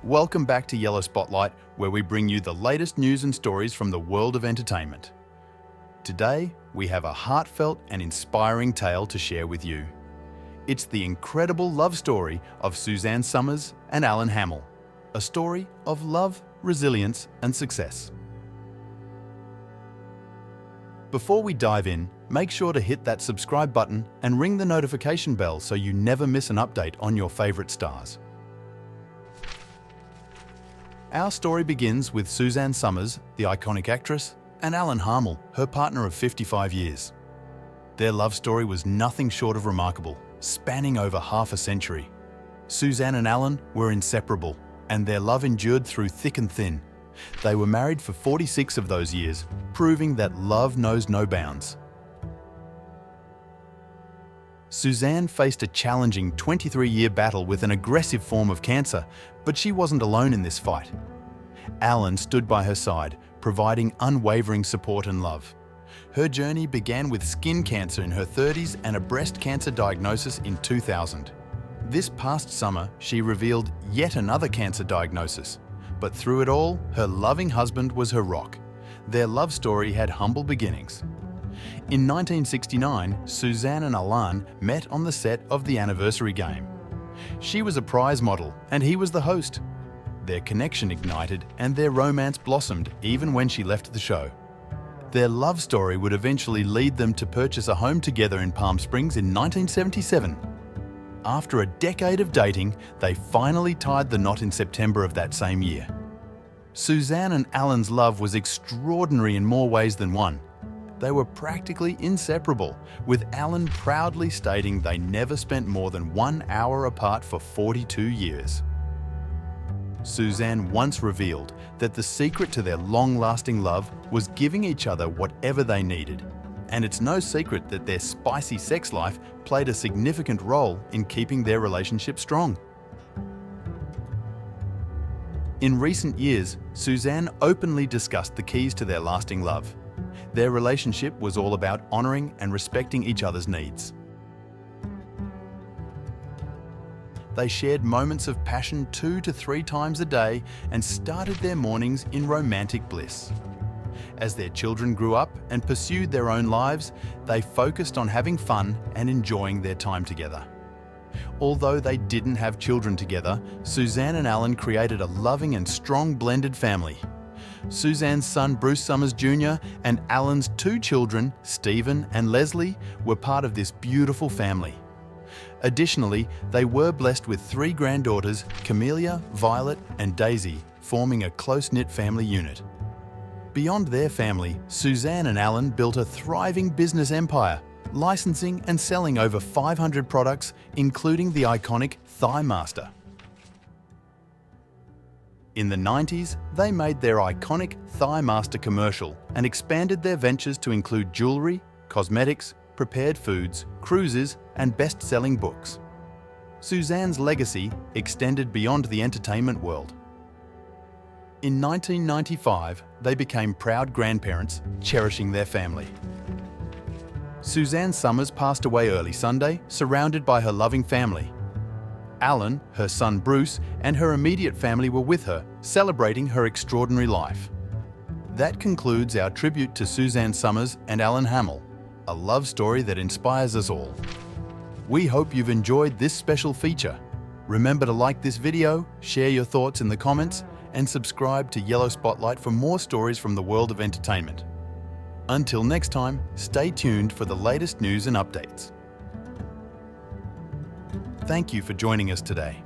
Welcome back to Yellow Spotlight, where we bring you the latest news and stories from the world of entertainment. Today, we have a heartfelt and inspiring tale to share with you. It's the incredible love story of Suzanne Somers and Alan Hamel, a story of love, resilience, and success. Before we dive in, make sure to hit that subscribe button and ring the notification bell so you never miss an update on your favorite stars. Our story begins with Suzanne Somers, the iconic actress, and Alan Hamel, her partner of 55 years. Their love story was nothing short of remarkable, spanning over half a century. Suzanne and Alan were inseparable, and their love endured through thick and thin. They were married for 46 of those years, proving that love knows no bounds. Suzanne faced a challenging 23-year battle with an aggressive form of cancer, but she wasn't alone in this fight. Alan stood by her side, providing unwavering support and love. Her journey began with skin cancer in her 30s and a breast cancer diagnosis in 2000. This past summer, she revealed yet another cancer diagnosis. But through it all, her loving husband was her rock. Their love story had humble beginnings. In 1969, Suzanne and Alan met on the set of The Anniversary Game. She was a prize model and he was the host. Their connection ignited and their romance blossomed even when she left the show. Their love story would eventually lead them to purchase a home together in Palm Springs in 1977. After a decade of dating, they finally tied the knot in September of that same year. Suzanne and Alan's love was extraordinary in more ways than one. They were practically inseparable, with Alan proudly stating they never spent more than 1 hour apart for 42 years. Suzanne once revealed that the secret to their long-lasting love was giving each other whatever they needed. And it's no secret that their spicy sex life played a significant role in keeping their relationship strong. In recent years, Suzanne openly discussed the keys to their lasting love. Their relationship was all about honoring and respecting each other's needs. They shared moments of passion 2 to 3 times a day and started their mornings in romantic bliss. As their children grew up and pursued their own lives, they focused on having fun and enjoying their time together. Although they didn't have children together, Suzanne and Alan created a loving and strong blended family. Suzanne's son Bruce Somers Jr. and Alan's 2 children, Stephen and Leslie, were part of this beautiful family. Additionally, they were blessed with 3 granddaughters, Camellia, Violet, and Daisy, forming a close-knit family unit. Beyond their family, Suzanne and Alan built a thriving business empire, licensing and selling over 500 products, including the iconic Thigh Master. In the 90s, they made their iconic Thigh Master commercial and expanded their ventures to include jewelry, cosmetics, prepared foods, cruises, and best-selling books. Suzanne's legacy extended beyond the entertainment world. In 1995, they became proud grandparents, cherishing their family. Suzanne Somers passed away early Sunday, surrounded by her loving family. Alan, her son Bruce, and her immediate family were with her, celebrating her extraordinary life. That concludes our tribute to Suzanne Somers and Alan Hamel, a love story that inspires us all. We hope you've enjoyed this special feature. Remember to like this video, share your thoughts in the comments, and subscribe to Yellow Spotlight for more stories from the world of entertainment. Until next time, stay tuned for the latest news and updates. Thank you for joining us today.